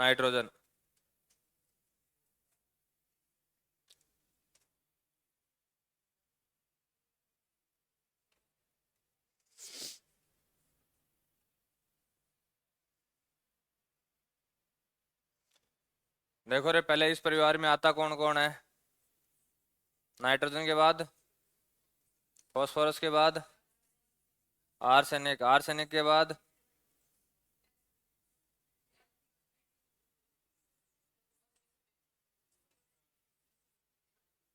Nitrogen. देखो रे, पहले इस परिवार में आता कौन कौन है? नाइट्रोजन के बाद फॉस्फोरस के बाद आर्सेनिक, आर्सेनिक के बाद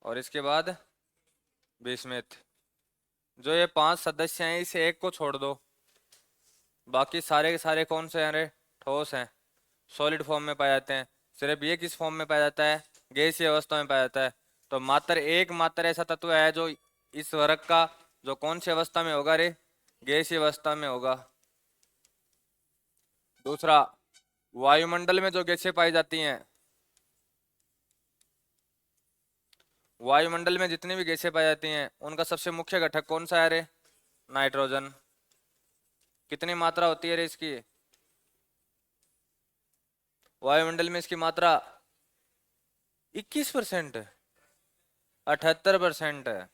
और इसके बाद बिस्मिथ। जो ये 5 सदस्य हैं इसे एक को छोड़ दो, बाकी सारे के सारे कौन से हैं रे? ठोस हैं, सॉलिड फॉर्म में पाए जाते हैं। सिर्फ ये किस फॉर्म में पाया जाता है? गैसीय अवस्था में पाया जाता है। तो मात्र ऐसा तत्व है जो इस वर्ग का जो कौन सी अवस्था में होगा रे? गैसीय अवस्था में होगा। दूसरा, वायुमंडल में जो गैसें पाई जाती हैं, वायुमंडल में जितनी भी गैसें पाई जाती हैं उनका सबसे मुख्य घटक कौन सा है रे? नाइट्रोजन। कितनी मात्रा होती है रे इसकी? वायुमंडल में इसकी मात्रा 21%, 78% है।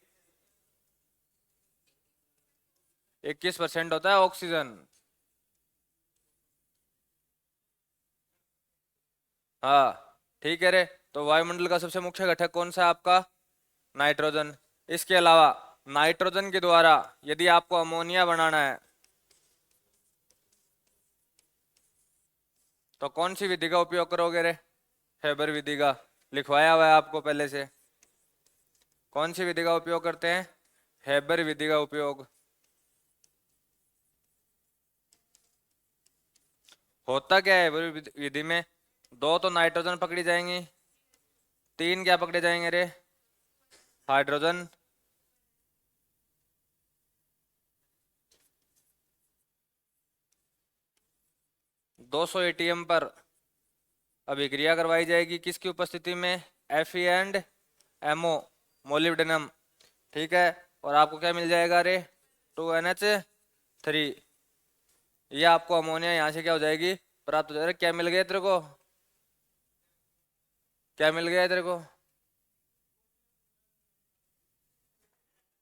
21% होता है ऑक्सीजन। हाँ ठीक है रे। तो वायुमंडल का सबसे मुख्य घटक कौन सा है आपका? नाइट्रोजन। इसके अलावा नाइट्रोजन के द्वारा यदि आपको अमोनिया बनाना है तो कौन सी विधि का उपयोग करोगे रे? हेबर विधि का। लिखवाया हुआ है आपको पहले से। कौन सी विधि का उपयोग करते हैं? हेबर विधि का उपयोग। होता क्या है हेबर विधि में? दो तो नाइट्रोजन पकड़ी जाएंगी, तीन क्या पकड़े जाएंगे रे? हाइड्रोजन। 200 एटीएम पर अभिक्रिया करवाई जाएगी किसकी उपस्थिति में? Fe and MO, molybdenum. ठीक है, और आपको क्या मिल जाएगा रे? 2NH3। ये आपको अमोनिया यहाँ से क्या हो जाएगी? प्राप्त हो जाएगा। क्या मिल गया तेरे को? क्या मिल गया तेरे को?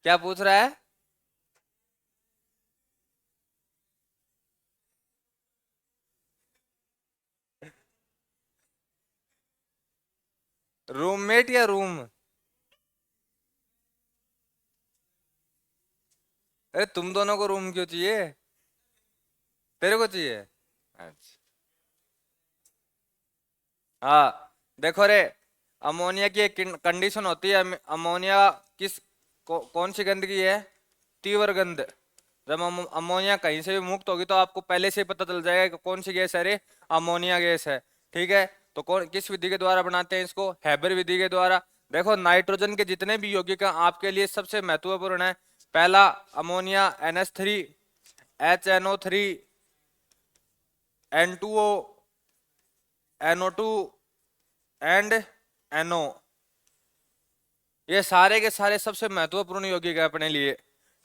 क्या पूछ रहा है? रूममेट या रूम? अरे तुम दोनों को रूम क्यों चाहिए? तेरे को चाहिए? अच्छा। हाँ देखो रे, अमोनिया की एक कंडीशन होती है। अमोनिया कौन सी गंदगी है? तीव्र गंध। जब अमोनिया कहीं से भी मुक्त होगी तो आपको पहले से ही पता चल जाएगा कि कौन सी गैस है रे? अमोनिया गैस है। ठीक है, तो कौन किस विधि के द्वारा बनाते हैं इसको? हैबर विधि के द्वारा। देखो नाइट्रोजन के जितने भी यौगिक हैं आपके लिए सबसे महत्वपूर्ण है। पहला, ammonia NH3, HNO3, N2O, NO2 and NO। ये सारे के सारे सबसे महत्वपूर्ण यौगिक है अपने लिए।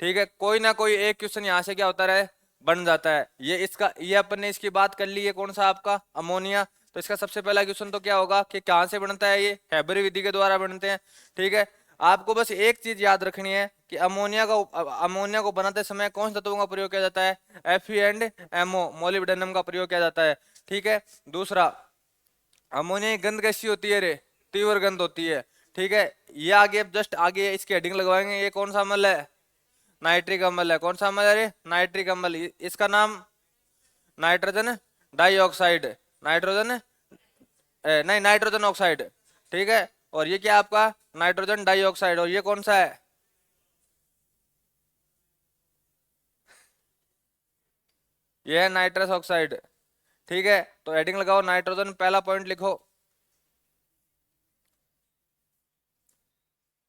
ठीक है, कोई ना कोई एक क्वेश्चन यहाँ से क्या होता रहे? बन जाता है। ये अपन ने इसकी बात कर ली है, कौन सा आपका? अमोनिया। तो इसका सबसे पहला क्वेश्चन तो क्या होगा कि कहाँ से बनता है? ये हैबर विधि के द्वारा बनते हैं। ठीक है, आपको बस एक चीज याद रखनी है कि अमोनिया को बनाते समय कौन से तत्वों का प्रयोग किया जाता है? Fe एंड MO, मोलिब्डेनम का प्रयोग किया जाता है। ठीक है, दूसरा, अमोनिया की गंध कैसी होती है रे? तीव्र गंध होती है। ठीक है, ये आगे जस्ट आगे इसकी हेडिंग लगवाएंगे। ये कौन सा अम्ल है? नाइट्रिक अम्ल है। कौन सा अम्ल है रे? नाइट्रिक अम्ल। इसका नाम नाइट्रोजन डाइऑक्साइड, नाइट्रोजन नहीं, नाइट्रोजन ऑक्साइड। ठीक है, और ये क्या आपका? Nitrogen dioxide. और ये कौन सा है? ये है नाइट्रस ऑक्साइड। ठीक है, तो हेडिंग लगाओ नाइट्रोजन, पहला पॉइंट लिखो।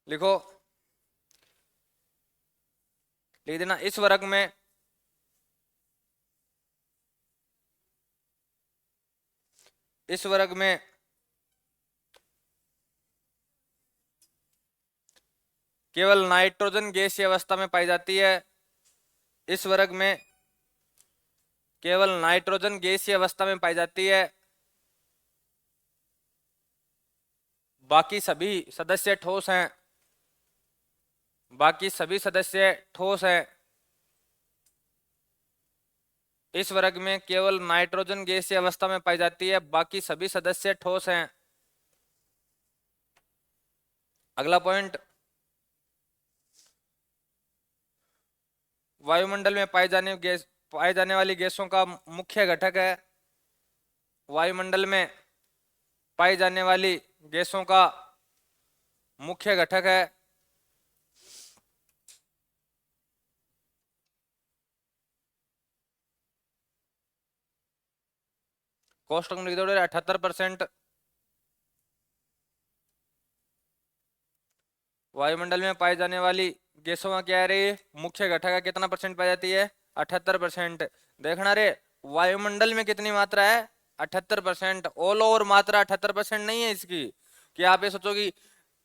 लिखो, लिख देना। इस वर्ग में केवल नाइट्रोजन गैसीय अवस्था में पाई जाती है। इस वर्ग में केवल नाइट्रोजन गैसीय अवस्था में पाई जाती है। बाकी सभी सदस्य ठोस हैं, बाकी सभी सदस्य ठोस हैं। इस वर्ग में केवल नाइट्रोजन गैसीय अवस्था में पाई जाती है, बाकी सभी सदस्य ठोस हैं। अगला पॉइंट, वायुमंडल में पाए जाने वाली गैसों का मुख्य घटक है। वायुमंडल में पाई जाने वाली गैसों का मुख्य घटक है कोष्टक में लिख दो 78%। वायुमंडल में पाई जाने वाली गैसों का क्या है रे, मुख्य घटक है, कितना परसेंट पाई जाती है, 78%। देखना रे, वायुमंडल में कितनी मात्रा है, 78%। ऑल ओवर मात्रा 78% नहीं है इसकी, कि आप ये सोचो कि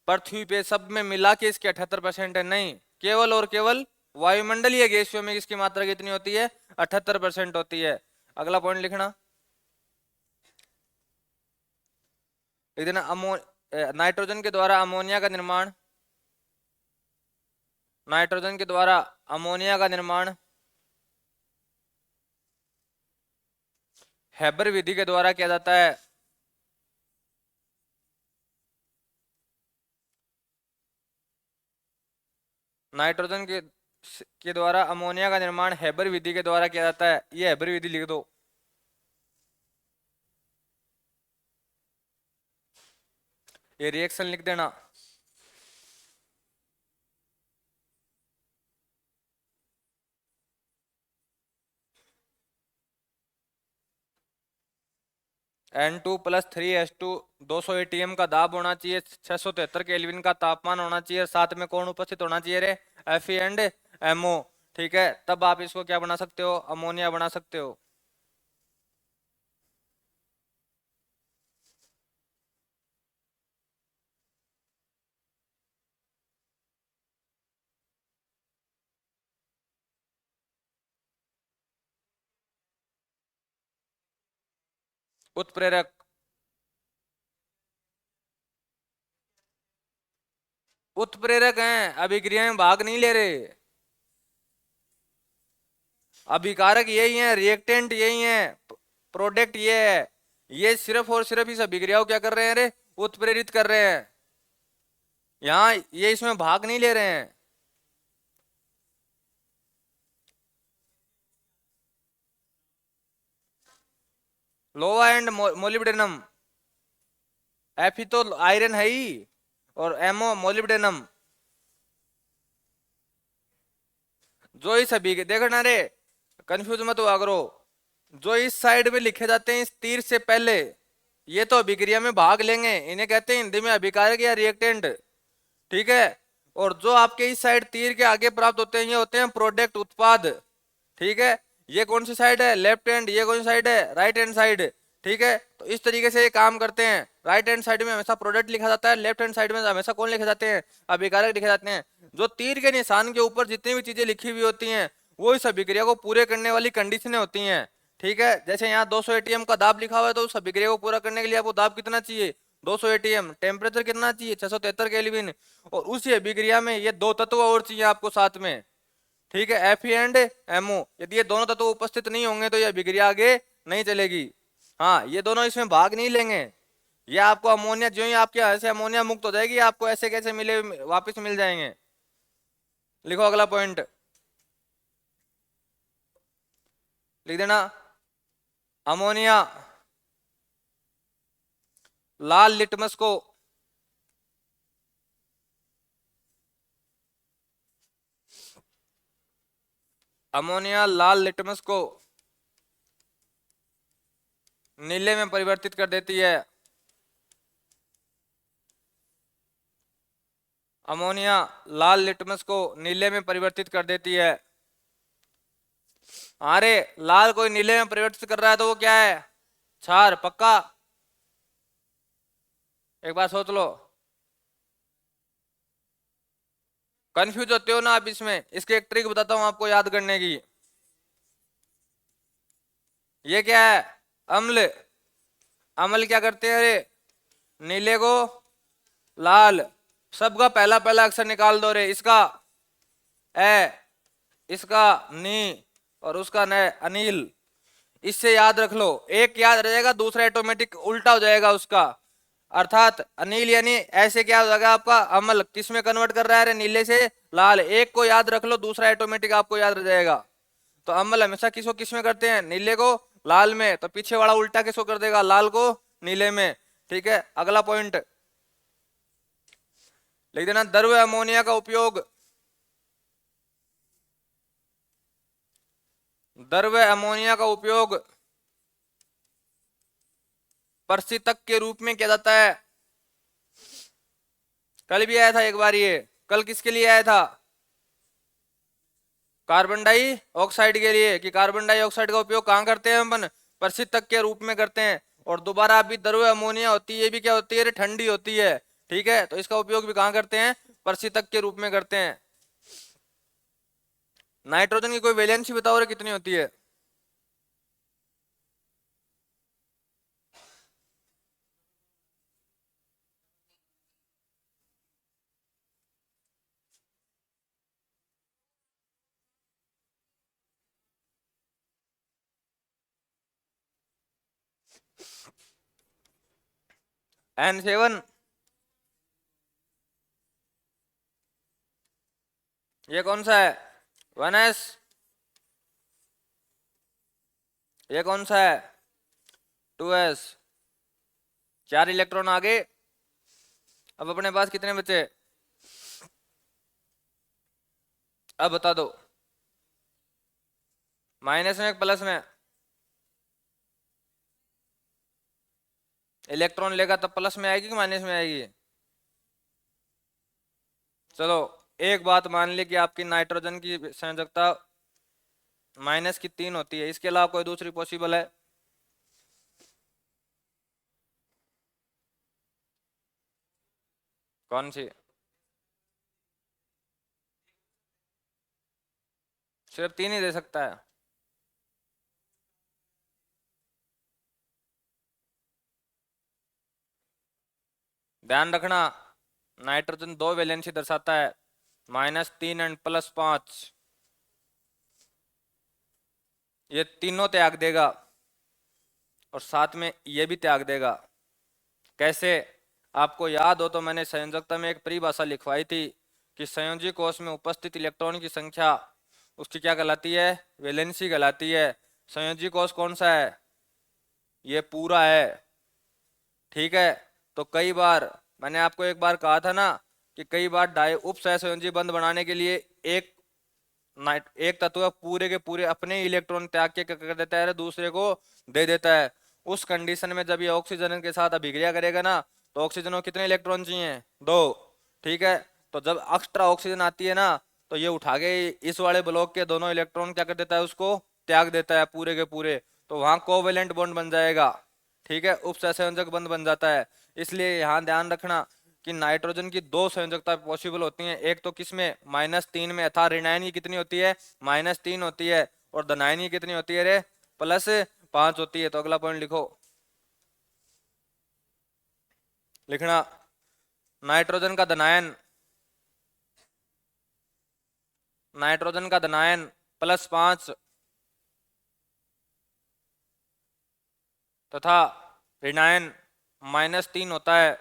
पृथ्वी पे सब में मिला के इसकी 78% है, नहीं, केवल और केवल वायुमंडलीय गैसों में इसकी मात्रा कितनी होती है, 78% होती है। अगला पॉइंट लिखना, लिख देना नाइट्रोजन के द्वारा अमोनिया का निर्माण, नाइट्रोजन के द्वारा अमोनिया का निर्माण हैबर विधि के द्वारा किया जाता है। नाइट्रोजन के द्वारा अमोनिया का निर्माण हैबर विधि के द्वारा किया जाता है, ये हैबर विधि लिख दो। ये रिएक्शन लिख देना। N2+3H2 200 ATM का दाब होना चाहिए, 673 केल्विन का तापमान होना चाहिए, साथ में कौन उपस्थित होना चाहिए रे, Fe एंड MO। ठीक है, तब आप इसको क्या बना सकते हो, अमोनिया बना सकते हो। उत्प्रेरक, उत्प्रेरक हैं, अभिक्रिया में भाग नहीं ले रहे, अभिकारक यही है, रिएक्टेंट यही है, प्रोडक्ट ये है, ये सिर्फ और सिर्फ इस अभिक्रिया को क्या कर रहे हैं रे, उत्प्रेरित कर रहे हैं, यहाँ ये इसमें भाग नहीं ले रहे हैं। लोहा एंड मोलिब्डेनम, Fe तो आयरन है ही, और MO मोलिब्डेनम। जो इस अभी देखना रे, कंफ्यूज मत हुआ करो, जो इस साइड में लिखे जाते हैं इस तीर से पहले, ये तो अभिक्रिया में भाग लेंगे, इन्हें कहते हैं हिंदी में अभिकारक या रिएक्टेंट। ठीक है, और जो आपके इस साइड तीर के आगे प्राप्त होते हैं ये होते हैं प्रोडक्ट, उत्पाद। ठीक है, ये कौन सी साइड है, लेफ्ट हैंड, ये कौन सी साइड है, राइट हैंड साइड। ठीक है, तो इस तरीके से ये काम करते हैं, राइट हैंड साइड में हमेशा प्रोडक्ट लिखा जाता है, लेफ्ट हैंड साइड में हमेशा कौन लिखे जाते हैं, अभिकारक लिखे जाते हैं। जो तीर के निशान के ऊपर जितनी भी चीजें लिखी हुई होती हैं वो इस अभिक्रिया को पूरे करने वाली कंडीशनें होती हैं। ठीक है, जैसे यहाँ 200 एटीएम का दाब लिखा हुआ है, तो उस अभिक्रिया को पूरा करने के लिए आपको दाब कितना चाहिए, 200 एटीएम, टेम्परेचर कितना चाहिए, 673 केल्विन, और उसी अभिक्रिया में ये दो तत्व और चाहिए आपको साथ में। ठीक है, Fe एंड MO, यदि ये दोनों तत्व उपस्थित नहीं होंगे तो ये अभिक्रिया आगे नहीं चलेगी। हाँ, ये दोनों इसमें भाग नहीं लेंगे, ये आपको अमोनिया, जो ही आपके यहाँ से अमोनिया मुक्त हो जाएगी आपको ऐसे कैसे मिले, वापस मिल जाएंगे। लिखो अगला पॉइंट, लिख देना, अमोनिया लाल लिटमस को अमोनिया लाल लिटमस को नीले में परिवर्तित कर देती है। अमोनिया लाल लिटमस को नीले में परिवर्तित कर देती है। अरे लाल कोई नीले में परिवर्तित कर रहा है तो वो क्या है, क्षार, पक्का। एक बार सोच लो, कंफ्यूज होते हो ना आप इसमें, इसकी एक ट्रिक बताता हूं आपको याद करने की। ये क्या है, अम्ल, अम्ल क्या करते हैं, अरे नीले को लाल, सबका पहला पहला अक्षर निकाल दो रे, इसका ए, इसका नी, और उसका न अनिल। इससे याद रख लो, एक याद रह जाएगा, दूसरा ऑटोमेटिक उल्टा हो जाएगा उसका। अर्थात अनिल यानी ऐसे क्या हो जाएगा आपका अमल, किस में कन्वर्ट कर रहा है, नीले से लाल। एक को याद रख लो, दूसरा ऑटोमेटिक आपको याद रह जाएगा। तो अमल हमेशा किसको किस में करते हैं, नीले को लाल में, तो पीछे वाला उल्टा किसको कर देगा, लाल को नीले में। ठीक है, अगला पॉइंट लिख देना, द्रव अमोनिया का उपयोग, द्रव अमोनिया का उपयोग प्रशीतक के रूप में किया जाता है। कल भी आया था एक बार ये, कल किसके लिए आया था, कार्बन डाइऑक्साइड के लिए, कि कार्बन डाइऑक्साइड का उपयोग कहाँ करते हैं अपन, प्रशीतक के रूप में करते हैं। और दोबारा अभी द्रव अमोनिया होती है, ये भी क्या होती है, ठंडी होती है। ठीक है, तो इसका उपयोग भी कहाँ करते हैं, प्रशीतक के रूप में करते हैं। नाइट्रोजन की कोई वैलेंसी बताओ रे, कितनी होती है। N7, ये कौन सा है, 1s, ये कौन सा है, 2s। 4 इलेक्ट्रॉन आगे। अब अपने पास कितने बचे, अब बता दो, माइनस में प्लस में, इलेक्ट्रॉन लेगा तब प्लस में आएगी कि माइनस में आएगी। चलो, एक बात मान ली कि आपकी नाइट्रोजन की संयोजकता माइनस की 3 होती है, इसके अलावा कोई दूसरी पॉसिबल है, कौन सी, सिर्फ 3 ही दे सकता है। ध्यान रखना, नाइट्रोजन 2 वैलेंसी दर्शाता है, -3 एंड +5। ये तीनों त्याग देगा और साथ में ये भी त्याग देगा। कैसे, आपको याद हो तो मैंने संयोजकता में एक परिभाषा लिखवाई थी कि संयोजी कोष में उपस्थित इलेक्ट्रॉन की संख्या उसकी क्या कहलाती है, वैलेंसी कहलाती है। संयोजी कोष कौन सा है, ये पूरा है। ठीक है, तो कई बार मैंने आपको एक बार कहा था ना कि कई बार डाई उप सहसंयोजी बंध बनाने के लिए एक एक तत्व पूरे के पूरे अपने इलेक्ट्रॉन त्याग के क्या कर देता है, दूसरे को दे देता है। उस कंडीशन में जब ये ऑक्सीजन के साथ अभिक्रिया करेगा ना, तो ऑक्सीजन को कितने इलेक्ट्रॉन चाहिए, 2। ठीक है, तो जब एक्स्ट्रा ऑक्सीजन आती है ना, तो ये उठा के इस वाले ब्लॉक के दोनों इलेक्ट्रॉन क्या कर देता है, उसको त्याग देता है पूरे के पूरे, तो वहां कोवेलेंट बॉन्ड बन जाएगा। ठीक है, उप सहसंयोजक बंध बन जाता है। इसलिए यहाँ ध्यान रखना कि नाइट्रोजन की 2 संयोजकता पॉसिबल होती हैं, एक तो किसमें, -3 में, अर्थात ऋणायन की कितनी होती है, -3 होती है, और धनायन की कितनी होती है रे, +5 होती है। तो अगला पॉइंट लिखो, लिखना, नाइट्रोजन का धनायन, नाइट्रोजन का धनायन +5 तथा ऋणायन -3 होता है।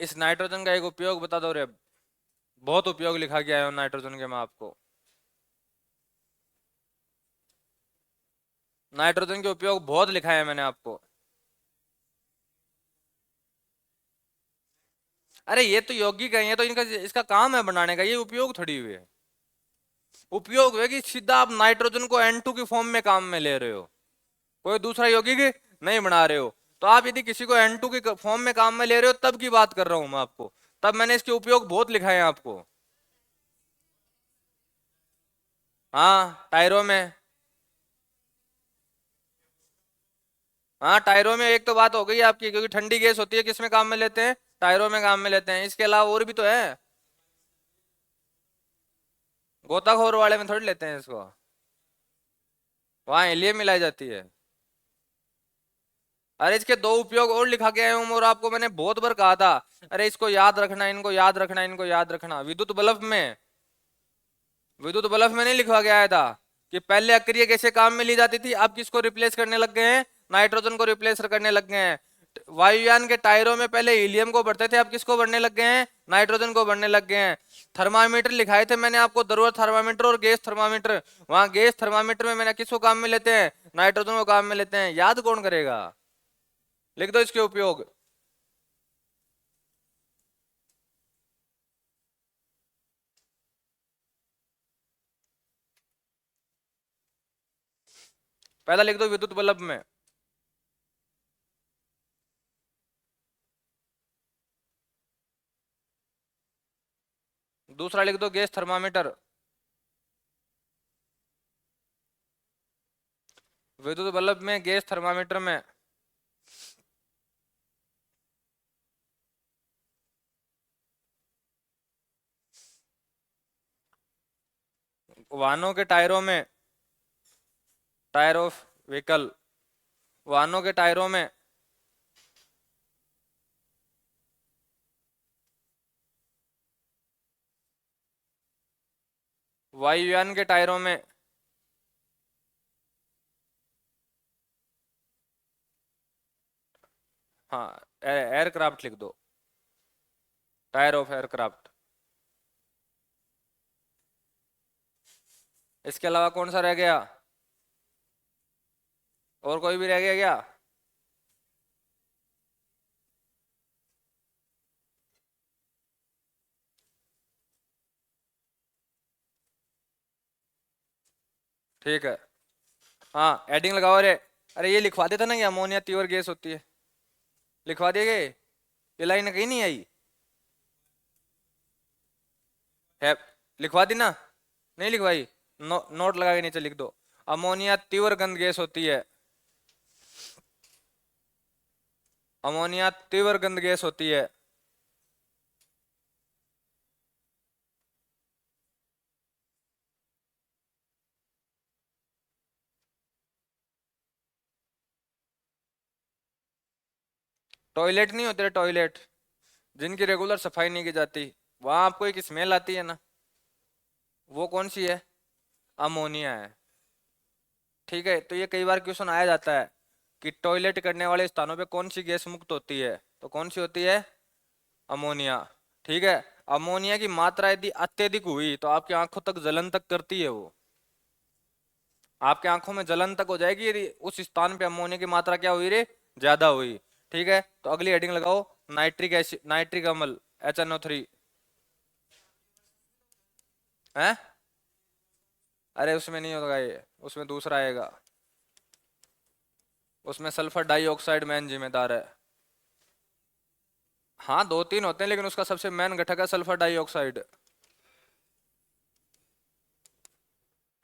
इस नाइट्रोजन का एक उपयोग बता दो रे, बहुत उपयोग लिखा गया है नाइट्रोजन के, मैं आपको नाइट्रोजन के उपयोग बहुत लिखा है मैंने आपको। अरे ये तो यौगिक है, ये तो इनका इसका काम है बनाने का, ये उपयोग थोड़ी हुए। उपयोग है कि सीधा आप नाइट्रोजन को N2 की फॉर्म में काम में ले रहे हो, कोई दूसरा यौगिक नहीं बना रहे हो। तो आप यदि किसी को N2 की फॉर्म में काम में ले रहे हो, तब की बात कर रहा हूं मैं आपको, तब मैंने इसके उपयोग बहुत लिखा है आपको। हाँ, टायरों में। हाँ, टायरों में एक तो बात हो गई आपकी, क्योंकि ठंडी गैस होती है, किसमें काम में लेते हैं, टायरों में काम में लेते हैं। इसके अलावा और भी तो है, गोताखोर वाले में थोड़ी लेते हैं इसको, वहां हीलियम मिलाई जाती है। अरे इसके दो उपयोग और लिखा के आया हूँ, और आपको मैंने बहुत बार कहा था, अरे इसको याद रखना, इनको याद रखना, इनको याद रखना। विद्युत बल्ब में नहीं लिखवा के आया था कि पहले अक्रिय गैसें काम में ली जाती थी, अब किसको रिप्लेस करने लग गए हैं, नाइट्रोजन को रिप्लेस करने लग गए हैं। वायुयान के टायरों में पहले हीलियम को भरते थे, अब किसको भरने लग गए हैं, नाइट्रोजन को भरने लग गए हैं। थर्मामीटर लिखाए थे मैंने आपको, जरूरत थर्मामीटर और गैस थर्मामीटर। वहां गैस थर्मामीटर में मैंने किसको काम में लेते हैं, नाइट्रोजन को काम में लेते हैं। याद कौन करेगा, लिख दो इसके उपयोग। पहला लिख दो विद्युत बल्ब में, दूसरा लिख दो गैस थर्मामीटर। विद्युत बल्ब में, गैस थर्मामीटर में। वाहनों के टायरों में, टायर ऑफ व्हीकल, वाहनों के टायरों में। वायुयान के टायरों में। हाँ, एयरक्राफ्ट लिख दो, टायर ऑफ एयरक्राफ्ट। इसके अलावा कौन सा रह गया, और कोई भी रह गया क्या। ठीक है, हाँ एडिंग लगाओ रे। अरे ये लिखवा देता ना, ये अमोनिया तीव्र गैस होती है, लिखवा देंगे, ये लाइन कहीं नहीं आई है, लिखवा दी ना, नहीं लिखवाई, नोट लगा के नीचे लिख दो। अमोनिया तीव्र गंध गैस होती है, अमोनिया तीव्र गंध गैस होती है। टॉयलेट नहीं होते, टॉयलेट जिनकी रेगुलर सफाई नहीं की जाती, वहां आपको एक स्मेल आती है ना, वो कौन सी है, अमोनिया है। ठीक है, तो ये कई बार क्वेश्चन आया जाता है कि टॉयलेट करने वाले स्थानों पे कौन सी गैस मुक्त होती है, तो कौन सी होती है, अमोनिया। ठीक है, अमोनिया की मात्रा यदि अत्यधिक हुई तो आपकी आंखों तक जलन तक करती है वो, आपके आंखों में जलन तक हो जाएगी यदि उस स्थान पे अमोनिया की मात्रा क्या हुई रे, ज्यादा हुई। ठीक है, तो अगली हेडिंग लगाओ, नाइट्रिक एसिड, नाइट्रिक अम्ल, HNO3 है। अरे उसमें नहीं होगा ये, उसमें दूसरा आएगा, उसमें सल्फर डाइऑक्साइड मेन जिम्मेदार है। हाँ, दो तीन होते हैं, लेकिन उसका सबसे मेन घटक है सल्फर डाइऑक्साइड,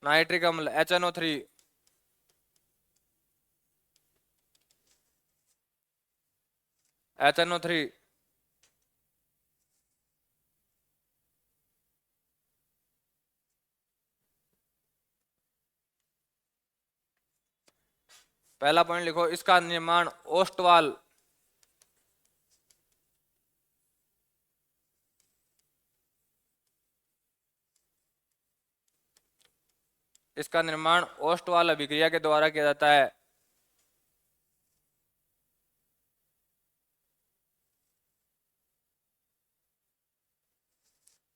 नाइट्रिक अम्ल HNO3। HNO3, पहला पॉइंट लिखो, इसका निर्माण ओस्टवाल, इसका निर्माण ओस्टवाल अभिक्रिया के द्वारा किया जाता है।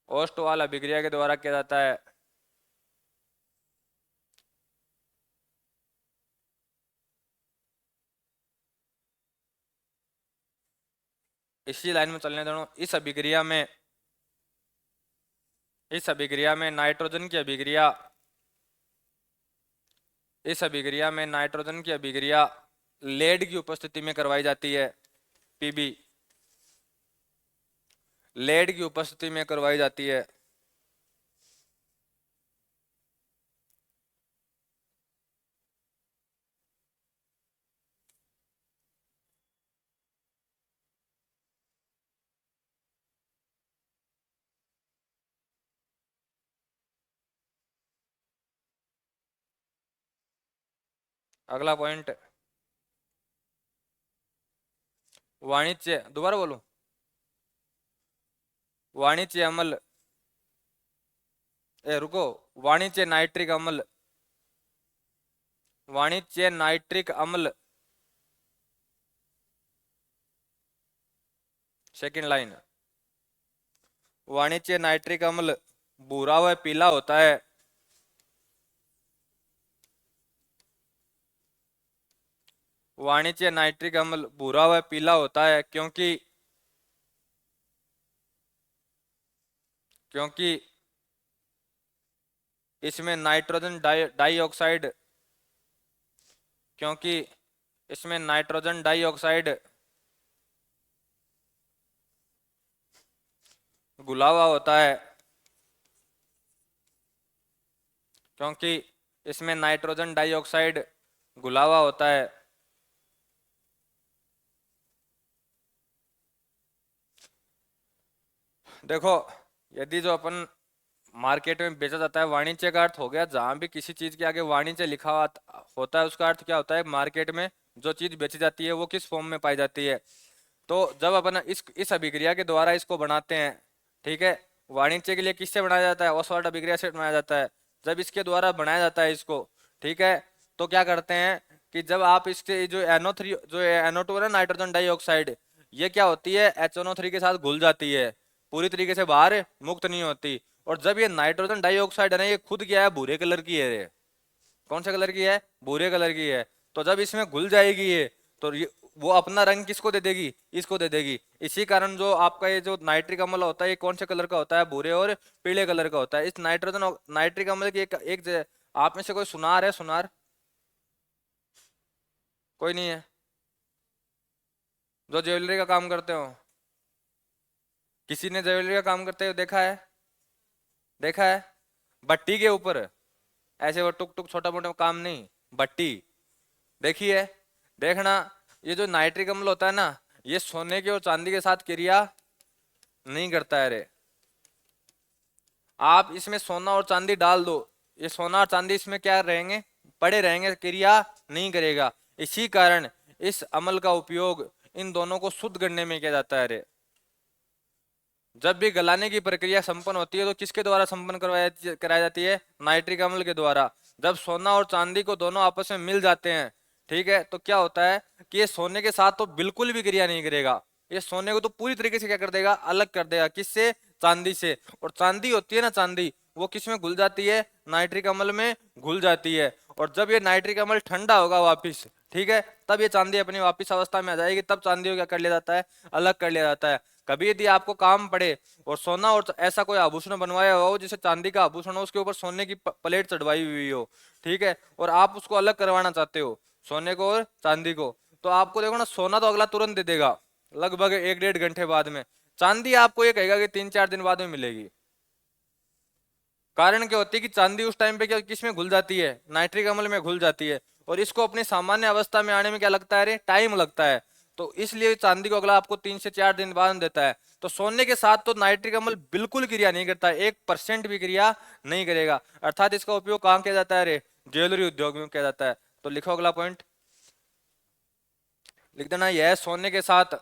ओस्टवाल अभिक्रिया के द्वारा किया जाता है। इसी लाइन में चलने देना। इस अभिक्रिया में नाइट्रोजन की अभिक्रिया, इस अभिक्रिया में नाइट्रोजन की अभिक्रिया लेड की उपस्थिति में करवाई जाती है, पीबी, लेड की उपस्थिति में करवाई जाती है। अगला पॉइंट, वाणिज्य, दोबारा बोलूं, वाणिज्य अम्ल, रुको, वाणिज्य नाइट्रिक अम्ल, वाणिज्य नाइट्रिक अम्ल, सेकंड लाइन, वाणिज्य नाइट्रिक अम्ल भूरा व पीला होता है। वाणिज्य नाइट्रिक अम्ल भूरा व पीला होता है क्योंकि इसमें नाइट्रोजन डाइऑक्साइड, क्योंकि इसमें नाइट्रोजन डाइऑक्साइड घुला हुआ होता है, क्योंकि इसमें नाइट्रोजन डाइऑक्साइड घुला हुआ होता है। देखो, यदि जो अपन मार्केट में बेचा जाता है, वाणिज्य का अर्थ हो गया जहां भी किसी चीज के आगे वाणिज्य लिखा हुआ होता है, उसका अर्थ क्या होता है, मार्केट में जो चीज बेची जाती है वो किस फॉर्म में पाई जाती है। तो जब अपन इस अभिक्रिया के द्वारा इसको बनाते हैं, ठीक है, वाणिज्य के लिए किससे बनाया जाता है, ओसवाल्ट अभिक्रिया से बनाया जाता है। जब इसके द्वारा बनाया जाता है इसको, ठीक है, तो क्या करते हैं कि जब आप इसके जो NO3 जो NO2 है, नाइट्रोजन डाइऑक्साइड, ये क्या होती है, HNO3 के साथ घुल जाती है, पूरी तरीके से बाहर मुक्त नहीं होती। और जब ये नाइट्रोजन डाइऑक्साइड है ना, ये खुद क्या है, भूरे कलर की है। ये कौन सा कलर की है, भूरे कलर की है। तो जब इसमें घुल जाएगी ये, तो ये वो अपना रंग किसको दे देगी, इसको दे देगी। इसी कारण जो आपका ये जो नाइट्रिक अम्ल होता है, ये कौन से कलर का होता है, भूरे और पीले कलर का होता है। इस नाइट्रिक अम्ल की आप में से कोई सुनार है, सुनार, कोई नहीं है, जो ज्वेलरी का काम करते हो, किसी ने ज्वेलरी का काम करते हुए देखा है, देखा है, भट्टी के ऊपर, ऐसे वो टुक टुक छोटा मोटा काम नहीं, भट्टी देखी है, देखना। ये जो नाइट्रिक अम्ल होता है ना, ये सोने के और चांदी के साथ क्रिया नहीं करता है रे। आप इसमें सोना और चांदी डाल दो, ये सोना और चांदी इसमें क्या रहेंगे, पड़े रहेंगे, क्रिया नहीं करेगा। इसी कारण इस अमल का उपयोग इन दोनों को शुद्ध करने में किया जाता है रे। जब भी गलाने की प्रक्रिया संपन्न होती है तो किसके द्वारा संपन्न कराई जाती है, नाइट्रिक अम्ल के द्वारा। जब सोना और चांदी को दोनों आपस में मिल जाते हैं, ठीक है, तो क्या होता है कि ये सोने के साथ तो बिल्कुल भी क्रिया नहीं करेगा, ये सोने को तो पूरी तरीके से क्या कर देगा, अलग कर देगा, किससे, चांदी से। और चांदी होती है ना, चांदी वो किस में घुल जाती है, नाइट्रिक अम्ल में घुल जाती है। और जब ये नाइट्रिक अम्ल ठंडा होगा वापिस, ठीक है, तब ये चांदी अपनी वापिस अवस्था में आ जाएगी, तब चांदी को क्या कर लिया जाता है, अलग कर लिया जाता है। कभी यदि आपको काम पड़े और सोना और ऐसा कोई आभूषण बनवाया हुआ हो, जैसे चांदी का आभूषण हो, उसके ऊपर सोने की प्लेट चढ़वाई हुई हो, ठीक है, और आप उसको अलग करवाना चाहते हो, सोने को और चांदी को, तो आपको देखो ना, सोना तो अगला तुरंत दे देगा, लगभग 1-1.5 घंटे बाद में। चांदी आपको ये कहेगा कि 3-4 दिन बाद में मिलेगी। कारण क्या होती है कि चांदी उस टाइम पे क्या किस में घुल जाती है, नाइट्रिक अम्ल में घुल जाती है, और इसको अपनी सामान्य अवस्था में आने में क्या लगता है रे, टाइम लगता है। तो इसलिए चांदी को अगला आपको 3 से 4 दिन बाद देता है। तो सोने के साथ तो नाइट्रिक अम्ल बिल्कुल क्रिया नहीं करता है, 1% भी क्रिया नहीं करेगा। अर्थात इसका उपयोग कहाँ किया जाता है रे, ज्वेलरी उद्योग में किया जाता है। तो लिखो अगला पॉइंट, लिख देना, यह सोने के साथ,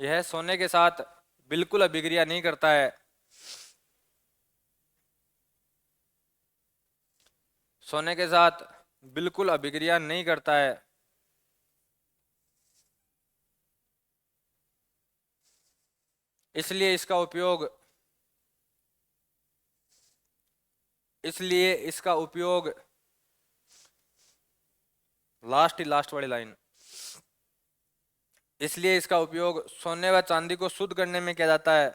यह सोने के साथ बिल्कुल अभिक्रिया नहीं करता है। सोने के साथ बिल्कुल अभिक्रिया नहीं करता है। इसलिए इसका उपयोग, इसलिए इसका उपयोग, लास्ट ही लास्ट वाली लाइन, इसलिए इसका उपयोग सोने व चांदी को शुद्ध करने में किया जाता है।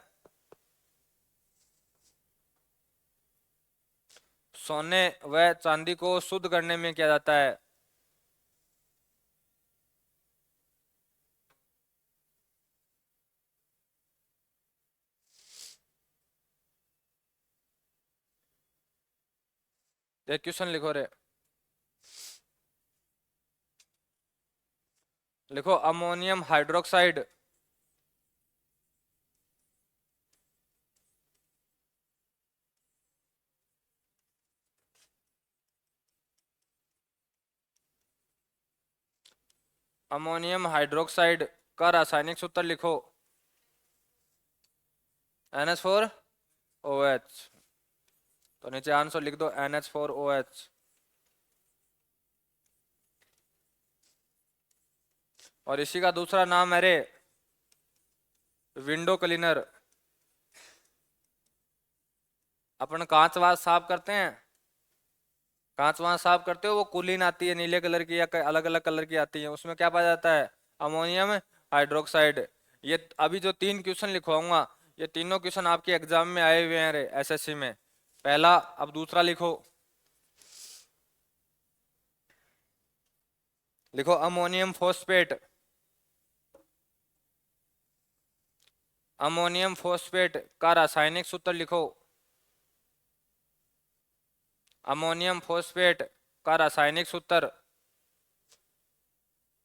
सोने व चांदी को शुद्ध करने में किया जाता है। एक क्वेश्चन लिखो रे, लिखो, अमोनियम हाइड्रोक्साइड अमोनियम हाइड्रोक्साइड का रासायनिक सूत्र लिखो। NH4OH। तो नीचे आंसर लिख दो NH4OH। और इसी का दूसरा नाम है रे विंडो क्लीनर। अपन कांच वाच साफ करते हैं, कांच वाच साफ करते हो, वो कुलीन आती है नीले कलर की या अलग अलग कलर की आती है, उसमें क्या पाया जाता है? Ammonium hydroxide. ये अभी जो 3 क्वेश्चन लिखवाऊंगा, ये तीनों क्वेश्चन आपके एग्जाम में आए हुए हैं रे एसएससी में। पहला, अब दूसरा लिखो। लिखो अमोनियम फॉस्फेट। अमोनियम फॉस्फेट का रासायनिक सूत्र लिखो। अमोनियम फॉस्फेट का रासायनिक सूत्र,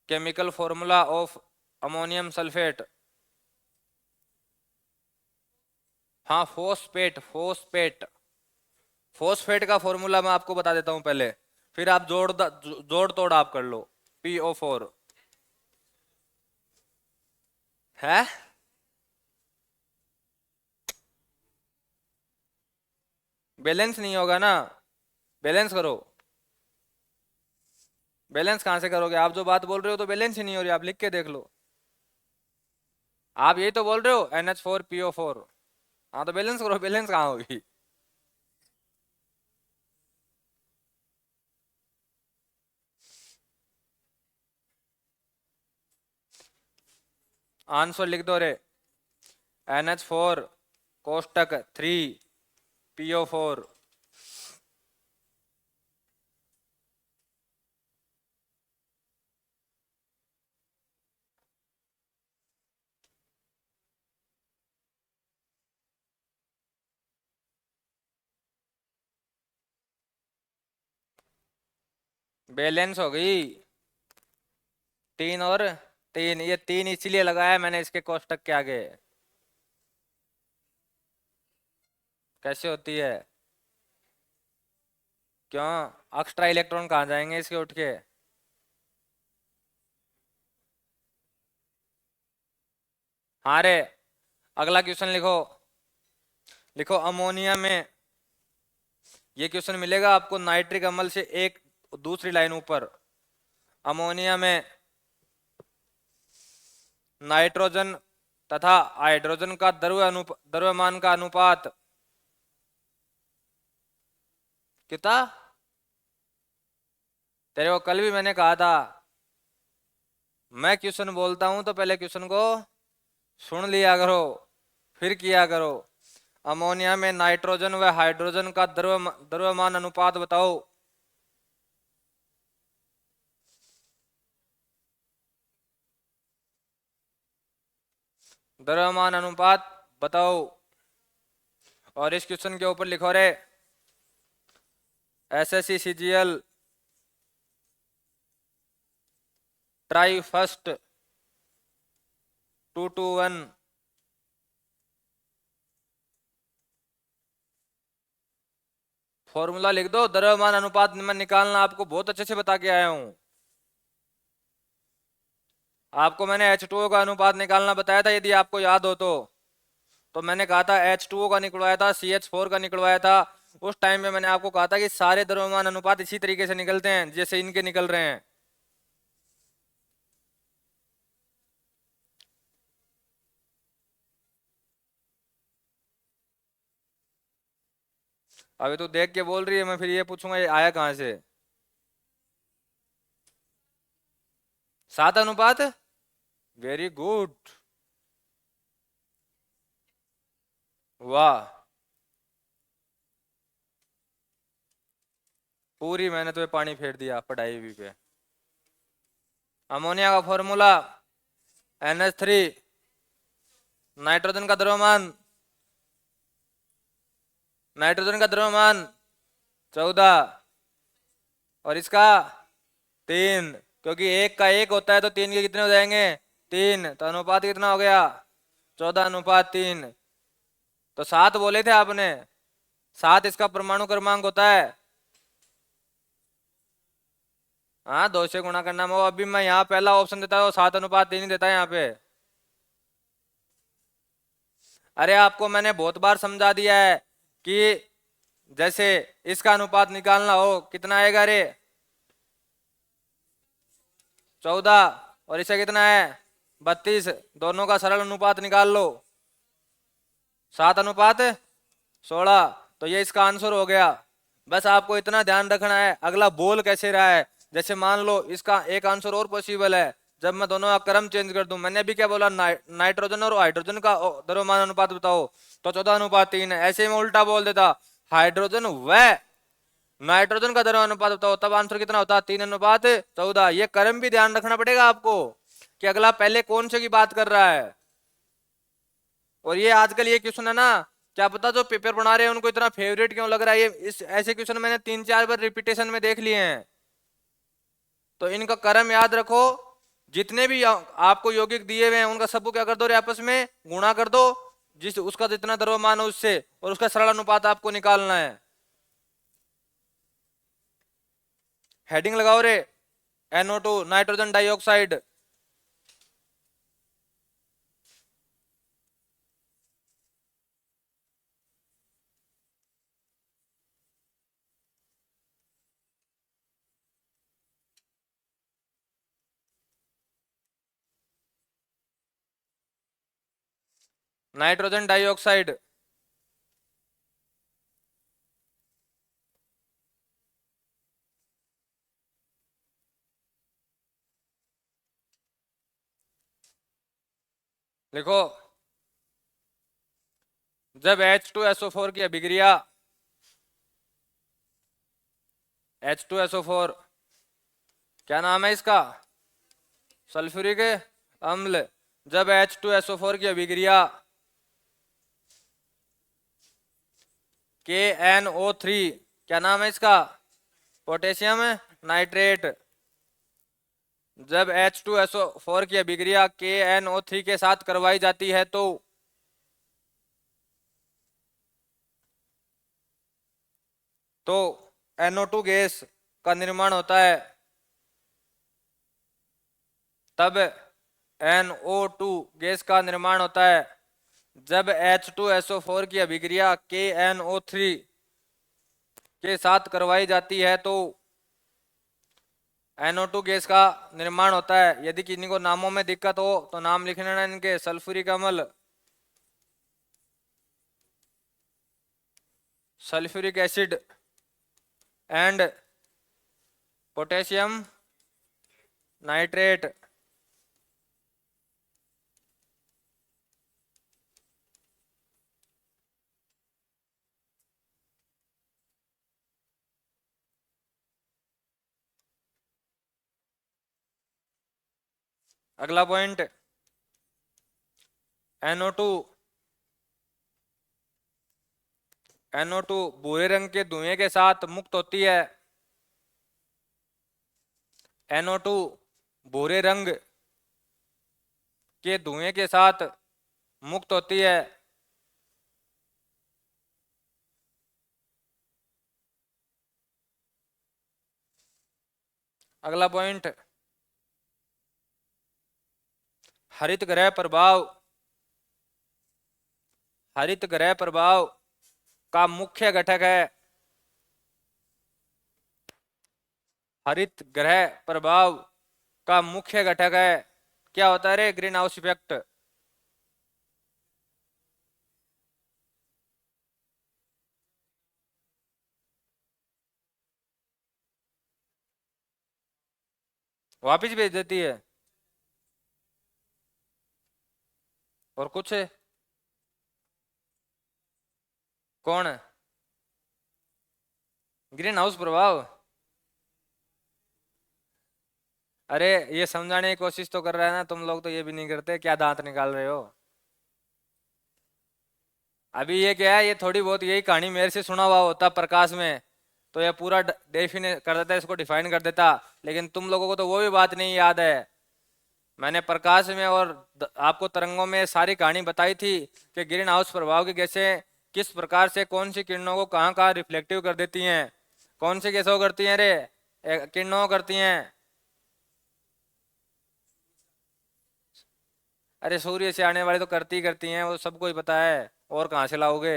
chemical formula of ammonium sulphate. हाँ, फॉस्फेट फॉस्फेट। फॉस्फेट का फॉर्मूला मैं आपको बता देता हूं पहले, फिर आप जोड़ तोड़ आप कर लो। PO4 है। बैलेंस नहीं होगा ना, बैलेंस करो। बैलेंस कहां से करोगे? आप जो बात बोल रहे हो तो बैलेंस ही नहीं हो रही, आप लिख के देख लो। आप यही तो बोल रहे हो NH4PO4। हाँ तो बैलेंस करो, बैलेंस कहाँ होगी? आंसर लिख दो रे, NH4 कोष्टक 3 PO4। बैलेंस हो गई। 3 और 3, ये 3 इसलिए लगाया मैंने इसके कोष्टक के आगे। कैसे होती है? क्यों? एक्स्ट्रा इलेक्ट्रॉन कहाँ जाएंगे इसके उठ के? हाँ रे, अगला क्वेश्चन लिखो। लिखो अमोनिया में, ये क्वेश्चन मिलेगा आपको नाइट्रिक अम्ल से एक दूसरी लाइन ऊपर। अमोनिया में नाइट्रोजन तथा हाइड्रोजन का द्रव्यमान का अनुपात कितना? तेरे को कल भी मैंने कहा था, मैं क्वेश्चन बोलता हूं तो पहले क्वेश्चन को सुन लिया करो, फिर किया करो। अमोनिया में नाइट्रोजन व हाइड्रोजन का द्रव्यमान अनुपात बताओ। द्रव्यमान अनुपात बताओ। और इस क्वेश्चन के ऊपर लिखो रे SSC CGL try first 221। Formula लिख दो, द्रव्यमान अनुपात में निकालना आपको बहुत अच्छे से बता के आया हूं। आपको मैंने H2O का अनुपात निकालना बताया था, यदि आपको याद हो तो मैंने कहा था H2O का निकलवाया था, CH4 का निकलवाया था। उस टाइम में मैंने आपको कहा था कि सारे द्रव्यमान अनुपात इसी तरीके से निकलते हैं जैसे इनके निकल रहे हैं। अभी तो देख के बोल रही है, मैं फिर ये पूछूंगा ये आया कहां से? 7 अनुपात। वेरी गुड, वाह। पूरी मेहनत पे पानी फेर दिया पढ़ाई भी पे। अमोनिया का फॉर्मूला NH3, नाइट्रोजन का द्रव्यमान, नाइट्रोजन का द्रव्यमान 14, और इसका 3, क्योंकि एक का एक होता है तो 3 के कितने हो जाएंगे? 3, तो अनुपात कितना हो गया? 14:3। तो 7 बोले थे आपने, 7 इसका परमाणु क्रमांक होता है। हाँ, 2 से गुणा करना में, अभी मैं यहाँ पहला ऑप्शन देता है वो 7:3 ही देता है यहाँ पे। अरे आपको मैंने बहुत बार समझा दिया है कि जैसे इसका अनुपात निकालना हो, कितना आएगा रे? 14, और इसे कितना है? 32। दोनों का सरल अनुपात निकाल लो, 7:16। तो ये इसका आंसर हो गया। बस आपको इतना ध्यान रखना है अगला बोल कैसे रहा है। जैसे मान लो इसका एक आंसर और पॉसिबल है, जब मैं दोनों का क्रम चेंज कर दूं। मैंने अभी क्या बोला, नाइट्रोजन और हाइड्रोजन का द्रव्यमान अनुपात बताओ, तो 14:3 है। ऐसे ही मैं उल्टा बोल देता, हाइड्रोजन व नाइट्रोजन का द्रव्यमान अनुपात बताओ, तब आंसर कितना होता? 3:14। ये क्रम भी ध्यान रखना पड़ेगा आपको कि अगला पहले कौन से की बात कर रहा है। और ये आजकल ये क्वेश्चन है ना, क्या पता जो पेपर बना रहे हैं उनको इतना फेवरेट क्यों लग रहा है ये, इस ऐसे क्वेश्चन मैंने 3-4 बार रिपीटेशन में देख लिए हैं। तो इनका क्रम याद रखो, जितने भी आपको यौगिक दिए हुए हैं उनका सबको क्या कर दो रे, आपस में गुणा कर दो, जिस उसका जितना द्रव्यमान हो उससे, और उसका सरल अनुपात आपको निकालना है। हेडिंग लगाओ रे, NO2 nitrogen dioxide. Nitrogen dioxide. लिखो, जब H2SO4 की अभिक्रिया H2SO4, क्या नाम है इसका? सल्फ्यूरिक अम्ल। जब H2SO4 की अभिक्रिया KNO3, क्या नाम है इसका? Potassium nitrate. जब H2SO4 की अभिक्रिया KNO3 के साथ करवाई जाती है तो NO2 गैस का निर्माण होता है। तब NO2 गैस का निर्माण होता है। जब H2SO4 की अभिक्रिया KNO3 के साथ करवाई जाती है तो NO2 गैस का निर्माण होता है। यदि किसी को नामों में दिक्कत हो तो नाम लिख लेना इनके, सल्फ्यूरिक अम्ल, sulphuric acid and potassium nitrate. अगला पॉइंट, NO2 भूरे रंग के धुएं के साथ मुक्त होती है। NO2 भूरे रंग के धुएं के साथ मुक्त होती है। अगला पॉइंट, हरित गृह प्रभाव, हरित गृह प्रभाव का मुख्य घटक है। हरित गृह प्रभाव का मुख्य घटक है, क्या होता है रे? Green house effect. वापिस भेज देती है। और कुछ है? कौन है? ग्रीन हाउस प्रभाव। अरे ये समझाने की कोशिश तो कर रहा है ना, तुम लोग तो ये भी नहीं करते, क्या दांत निकाल रहे हो? अभी ये क्या है, ये थोड़ी बहुत यही कहानी मेरे से सुना हुआ होता प्रकाश में तो ये पूरा डेफिनेट कर देता, इसको डिफाइन कर देता, लेकिन तुम लोगों को तो वो भी बात नहीं याद है। मैंने प्रकाश में और आपको तरंगों में सारी कहानी बताई थी कि ग्रीन हाउस प्रभाव की गैसें किस प्रकार से कौन सी किरणों को कहाँ कहाँ रिफ्लेक्टिव कर देती हैं। कौन सी गैसों करती हैं रे? किरणों करती हैं अरे सूर्य से आने वाली तो करती ही करती हैं, वो सबको ही पता है, और कहाँ से लाओगे।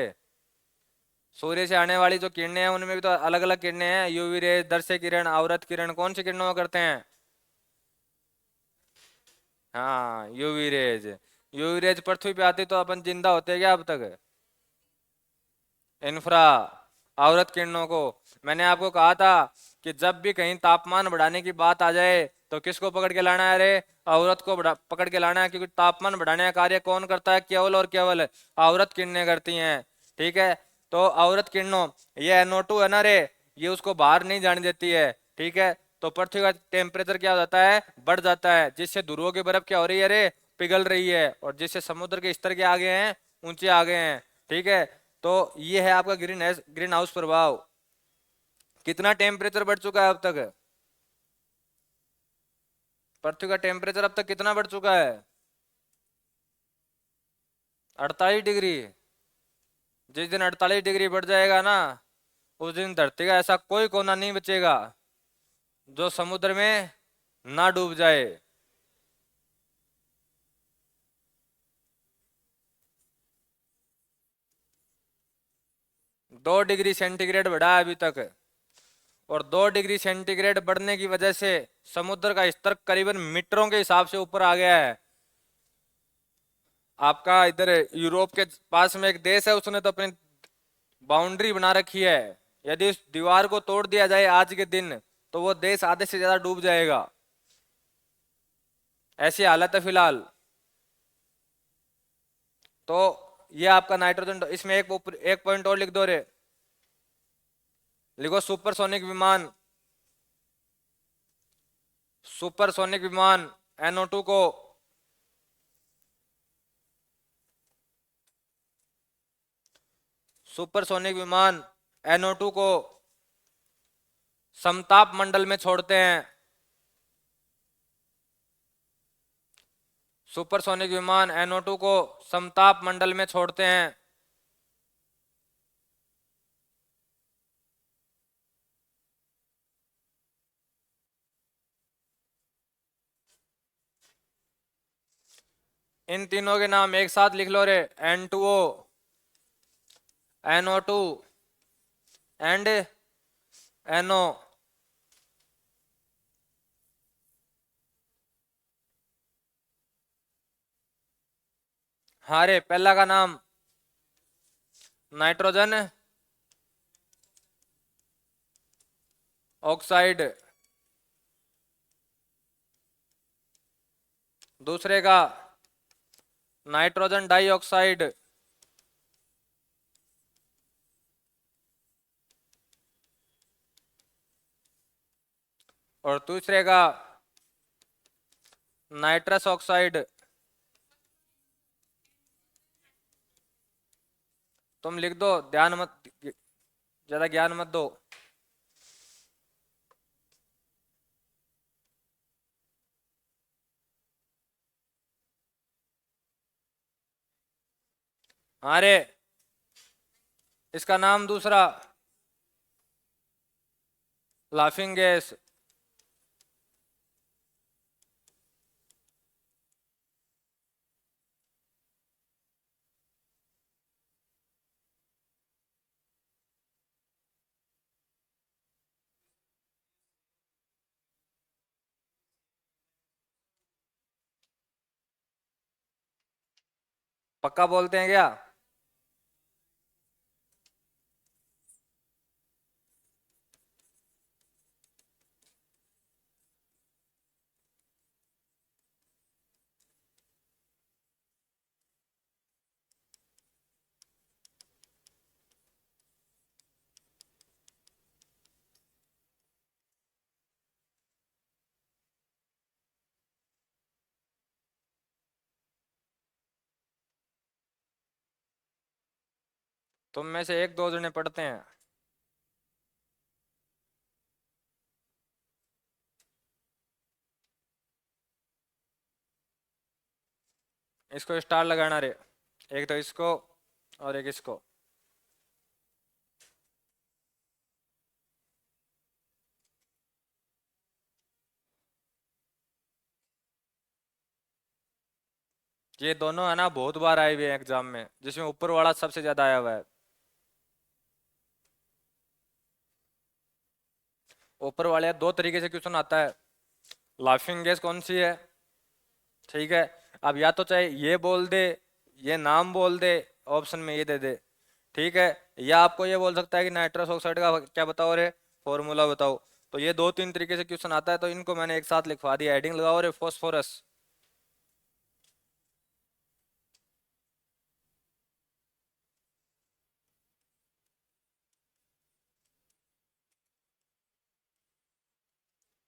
सूर्य से आने वाली जो किरणें हैं उनमें भी तो अलग अलग किरणें हैं, यूवी रेज, दर्शक किरण, आवृत किरण, कौन सी किरणों में करते हैं। हाँ यूवी रेज। यूवी रेज पृथ्वी पे आती तो अपन जिंदा होते क्या अब तक। इंफ्रा, आवृत किरणों को। मैंने आपको कहा था कि जब भी कहीं तापमान बढ़ाने की बात आ जाए तो किसको पकड़ के लाना है, अरे आवृत को पकड़ के लाना है, क्योंकि तापमान बढ़ाने का कार्य कौन करता है, केवल और केवल आवृत किरणें करती हैं। ठीक है, तो आवृत किरणों, ये NO2 है ना रे, ये उसको बाहर नहीं जाने देती है। ठीक है, तो पृथ्वी का टेम्परेचर क्या हो जाता है, बढ़ जाता है, जिससे ध्रुवों की बर्फ क्या हो रही है रे, पिघल रही है, और जिससे समुद्र के स्तर के आगे हैं, ऊंचे आ गए हैं। ठीक है, तो ये है आपका ग्रीन हाउस प्रभाव। कितना टेम्परेचर बढ़ चुका है अब तक, पृथ्वी का टेम्परेचर अब तक कितना बढ़ चुका है, 48 डिग्री। जिस दिन 48 डिग्री बढ़ जाएगा ना, उस दिन धरती का ऐसा कोई कोना नहीं बचेगा जो समुद्र में ना डूब जाए। 2 डिग्री सेंटीग्रेड बढ़ा है अभी तक, और 2 डिग्री सेंटीग्रेड बढ़ने की वजह से समुद्र का स्तर करीबन मीटरों के हिसाब से ऊपर आ गया है। आपका इधर यूरोप के पास में एक देश है, उसने तो अपनी बाउंड्री बना रखी है, यदि उस दीवार को तोड़ दिया जाए आज के दिन तो वो देश आधे से ज्यादा डूब जाएगा। ऐसी हालत है फिलहाल। तो ये आपका नाइट्रोजन, इसमें एक पॉइंट और लिख दो रे, लिखो सुपरसोनिक विमान। सुपरसोनिक विमान NO2 को सुपरसोनिक विमान NO2 को समताप मंडल में छोड़ते हैं। सुपरसोनिक विमान NO2 को समताप मंडल में छोड़ते हैं। इन तीनों के नाम एक साथ लिख लो रे, N2O, NO2 एंड NO। हाँ रे, पहला का नाम नाइट्रोजन ऑक्साइड, दूसरे का नाइट्रोजन डाइऑक्साइड, और तीसरे का नाइट्रस ऑक्साइड। तुम लिख दो, ध्यान मत, ज्यादा ज्ञान मत दो। अरे इसका नाम दूसरा लाफिंग गैस। पक्का बोलते हैं क्या। तुम में से एक दो जने पढ़ते हैं। इसको स्टार लगाना रे, एक तो इसको और एक इसको। ये दोनों है ना बहुत बार आए हुए हैं एग्जाम में, जिसमें ऊपर वाला सबसे ज्यादा आया हुआ है। ऊपर वाले दो तरीके से क्वेश्चन आता है। लाफिंग गैस कौन सी है? ठीक है। अब या तो चाहे ये बोल दे, ये नाम बोल दे, ऑप्शन में ये दे दे। ठीक है। या आपको ये बोल सकता है कि नाइट्रस ऑक्साइड का क्या बताओ रे, फॉर्मूला बताओ। तो ये दो तीन तरीके से क्वेश्चन आता है, तो इनको मैंने एक साथ लिखवा दिया। हेडिंग लगाओ रे, फॉस्फोरस।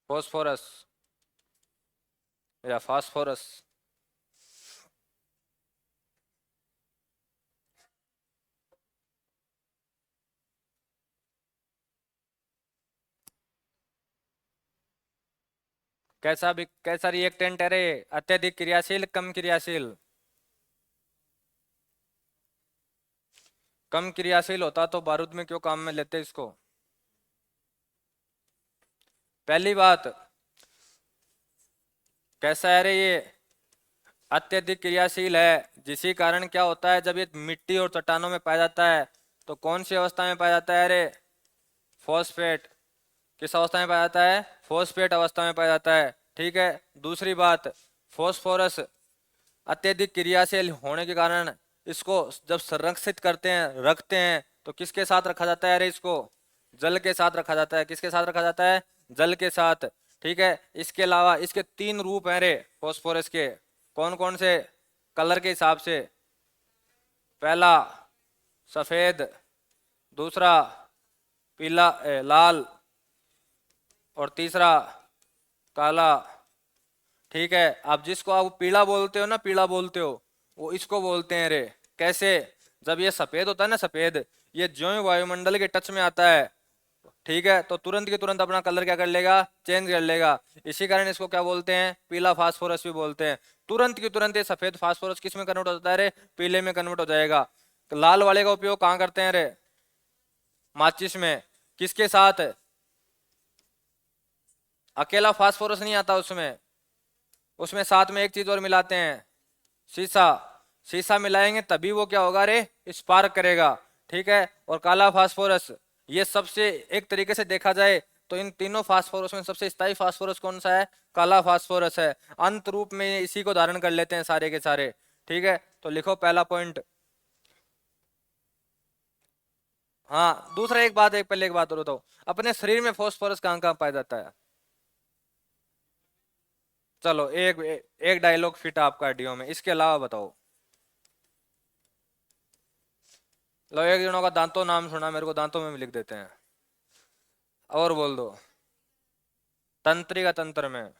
फॉस्फोरस या फास्फोरस। कैसा भी कैसा रिएक्टेंट है रे? अत्यधिक क्रियाशील, कम क्रियाशील? कम क्रियाशील होता तो बारूद में क्यों काम में लेते इसको? पहली बात, कैसा है रे ये? अत्यधिक क्रियाशील है, जिसी कारण क्या होता है, जब ये मिट्टी और चट्टानों में पाया जाता है तो कौन सी अवस्था में पाया जाता है रे? फॉस्फेट। किस अवस्था में पाया जाता है? फॉस्फेट अवस्था में पाया जाता है। ठीक है। दूसरी बात, फॉस्फोरस अत्यधिक क्रियाशील होने के कारण इसको जब संरक्षित करते हैं, रखते हैं, तो किसके साथ रखा जाता है रे इसको? जल के साथ रखा जाता है। किसके साथ रखा जाता है? जल के साथ। ठीक है। इसके अलावा इसके तीन रूप हैं रे फॉस्फोरस के। कौन कौन से? कलर के हिसाब से। पहला सफेद, दूसरा पीला लाल, और तीसरा काला। ठीक है। अब जिसको आप पीला बोलते हो ना, पीला बोलते हो, वो इसको बोलते हैं रे। कैसे? जब ये सफेद होता है ना, सफेद, ये ज्यों ही वायुमंडल के टच में आता है, ठीक है, तो तुरंत के तुरंत अपना कलर क्या कर लेगा? चेंज कर लेगा। इसी कारण इसको क्या बोलते हैं? पीला फास्फोरस भी बोलते हैं। तुरंत की तुरंत ये सफेद फास्फोरस किस में कन्वर्ट हो जाता है रे? पीले में कन्वर्ट हो जाएगा। तो लाल वाले का उपयोग कहाँ करते हैं रे? माचिस में। किसके साथ? अकेला फास्फोरस नहीं आता उसमें, उसमें साथ में एक चीज और मिलाते हैं, शीशा। शीशा मिलाएंगे तभी वो क्या होगा रे? स्पार्क करेगा। ठीक है। और काला फास्फोरस, ये सबसे एक तरीके से देखा जाए तो इन तीनों फास्फोरस में सबसे स्थायी फास्फोरस कौन सा है? काला फास्फोरस है। अंत रूप में इसी को धारण कर लेते हैं सारे के सारे। ठीक है। तो लिखो पहला पॉइंट। हाँ, दूसरा एक बात, एक पहले एक बात और बताओ, अपने शरीर में फास्फोरस कहाँ कहाँ पाया जाता है? चलो एक डायलॉग फिट आपका ऑडियो में, इसके अलावा बताओ। लो, एक जनों का दांतों नाम सुना मेरे को, दांतों में भी लिख देते हैं। और बोल दो। तंत्रिका तंत्र में।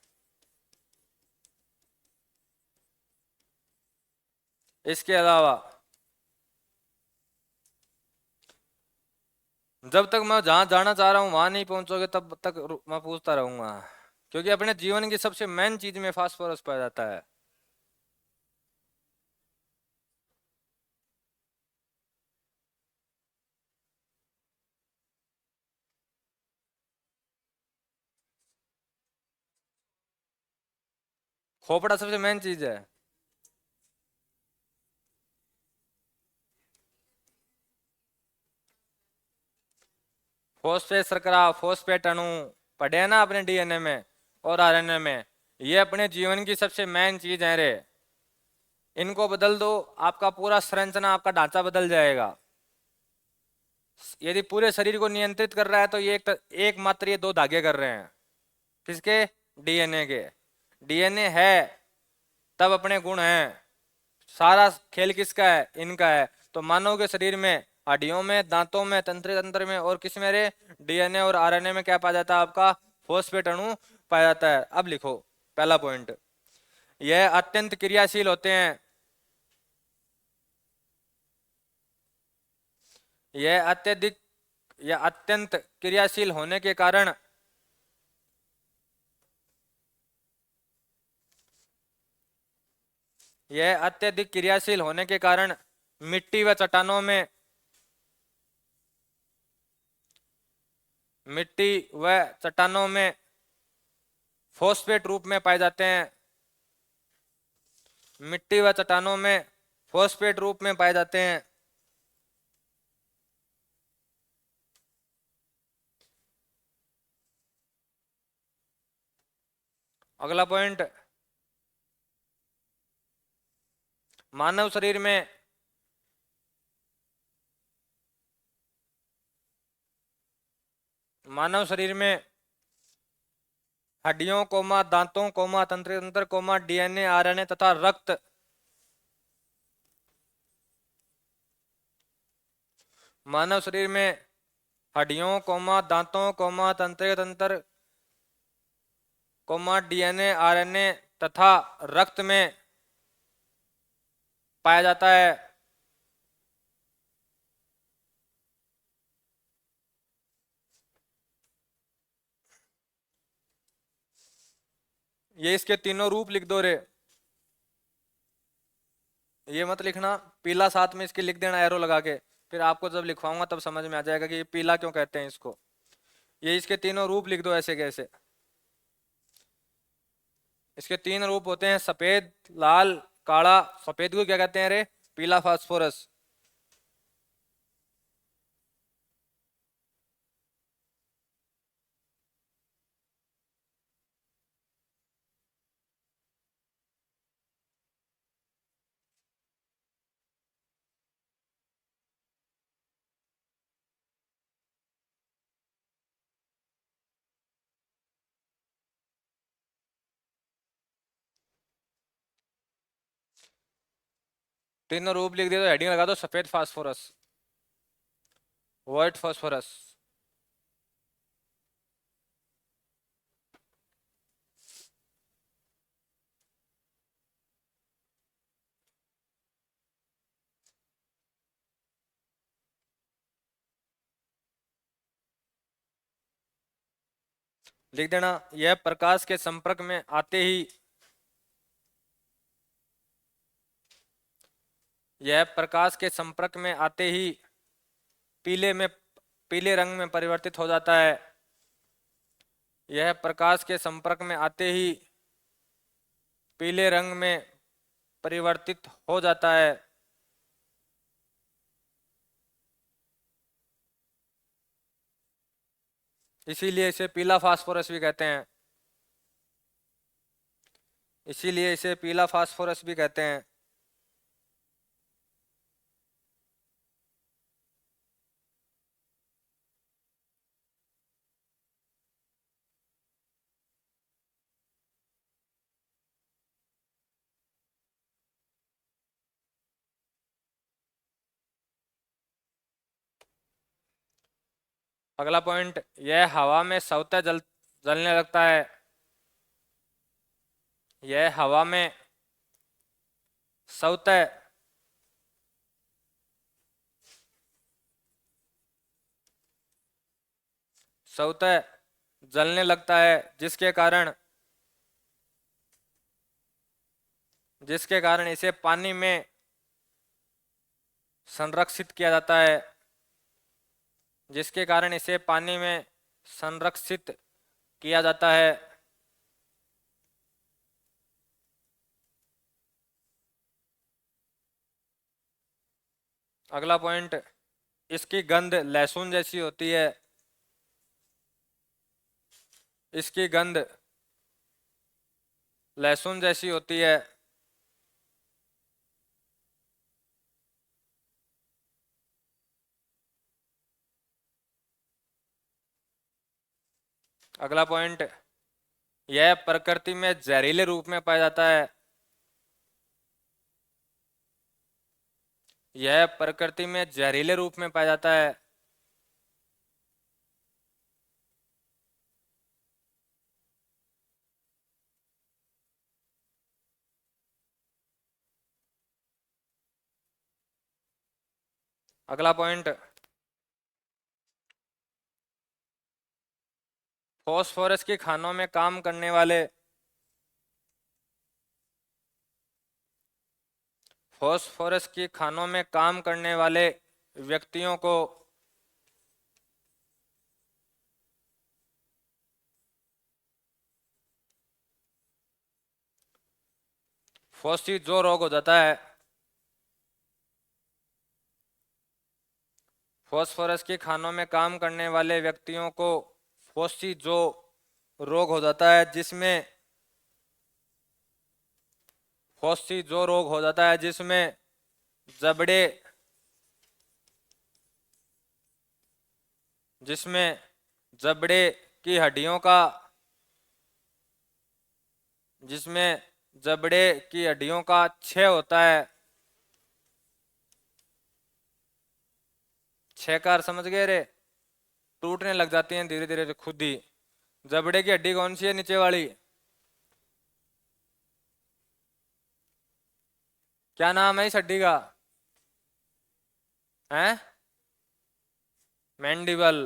इसके अलावा जब तक मैं जहां जाना चाह रहा हूं वहां नहीं पहुंचोगे तब तक मैं पूछता रहूंगा, क्योंकि अपने जीवन की सबसे मेन चीज में फास्फोरस पाया जाता है। खोपड़ा सबसे मेन चीज है। फॉस्फेट शर्करा, फॉस्फेट अणु पढ़े हैं ना अपने डीएनए में और आरएनए में, ये अपने जीवन की सबसे मेन चीज है रे। इनको बदल दो, आपका पूरा संरचना, आपका ढांचा बदल जाएगा। यदि पूरे शरीर को नियंत्रित कर रहा है तो ये एक मात्र ये दो धागे कर रहे हैं। किसके? डीएनए के। डीएनए है तब अपने गुण हैं। सारा खेल किसका है? इनका है। तो मानव के शरीर में हड्डियों में, दांतों में, तंत्रिका तंत्र में, और किस में रे? डीएनए और आरएनए में क्या पाया जाता है आपका? फॉस्फेट अणु पाया जाता है। अब लिखो पहला पॉइंट, यह अत्यंत क्रियाशील होते हैं। यह अत्यधिक या अत्यंत क्रियाशील होने के कारण यह अत्यधिक क्रियाशील होने के कारण मिट्टी व चट्टानों में, मिट्टी व चट्टानों में फॉस्फेट रूप में पाए जाते हैं। मिट्टी व चट्टानों में फॉस्फेट रूप में पाए जाते हैं। अगला पॉइंट, मानव शरीर में मानव शरीर में हड्डियों कोमा दांतों कोमा तंत्र तंत्र कोमा डीएनए आरएनए तथा रक्त, मानव शरीर में हड्डियों कोमा दांतों कोमा तंत्र तंत्र कोमा डीएनए आरएनए तथा रक्त में पाया जाता है। ये इसके तीनों रूप लिख दो रे, ये मत लिखना, पीला साथ में इसके लिख देना एरो लगा के, फिर आपको जब लिखवाऊंगा तब समझ में आ जाएगा कि ये पीला क्यों कहते हैं इसको। ये इसके तीनों रूप लिख दो ऐसे कैसे। इसके तीन रूप होते हैं, सफेद, लाल, काला। सफेद को क्या कहते हैं रे? पीला फास्फोरस। तीनों रूप लिख दिया तो हेडिंग लगा दो सफेद फास्फोरस, व्हाइट फास्फोरस। लिख देना, यह प्रकाश के संपर्क में आते ही, यह प्रकाश के संपर्क में आते ही पीले रंग में परिवर्तित हो जाता है। यह प्रकाश के संपर्क में आते ही पीले रंग में परिवर्तित हो जाता है। इसीलिए इसे पीला फास्फोरस भी कहते हैं। इसीलिए इसे पीला फास्फोरस भी कहते हैं। अगला पॉइंट, यह हवा में स्वतः जलने लगता है। यह हवा में स्वतः स्वतः जलने लगता है, जिसके कारण इसे पानी में संरक्षित किया जाता है। जिसके कारण इसे पानी में संरक्षित किया जाता है। अगला पॉइंट, इसकी गंध लहसुन जैसी होती है। इसकी गंध लहसुन जैसी होती है। अगला पॉइंट, यह प्रकृति में जहरीले रूप में पाया जाता है। यह प्रकृति में जहरीले रूप में पाया जाता है। अगला पॉइंट, फॉस्फोरस के खानों में काम करने वाले फॉस्फोरस की खानों में काम करने वाले व्यक्तियों को फॉस्सी जो रोग हो जाता है, फॉस्फोरस के खानों में काम करने वाले व्यक्तियों को फॉस्सी जो रोग हो जाता है, जिसमें फॉस्सी जो रोग हो जाता है जिसमें जबड़े जिसमें जबड़े की हड्डियों का जिसमें जबड़े की हड्डियों का क्षय होता है। क्षय कार समझ गए रे? टूटने लग जाती हैं धीरे धीरे खुद ही। जबड़े की हड्डी कौन सी है नीचे वाली? क्या नाम है इस हड्डी का? हैं? मैंडिबल।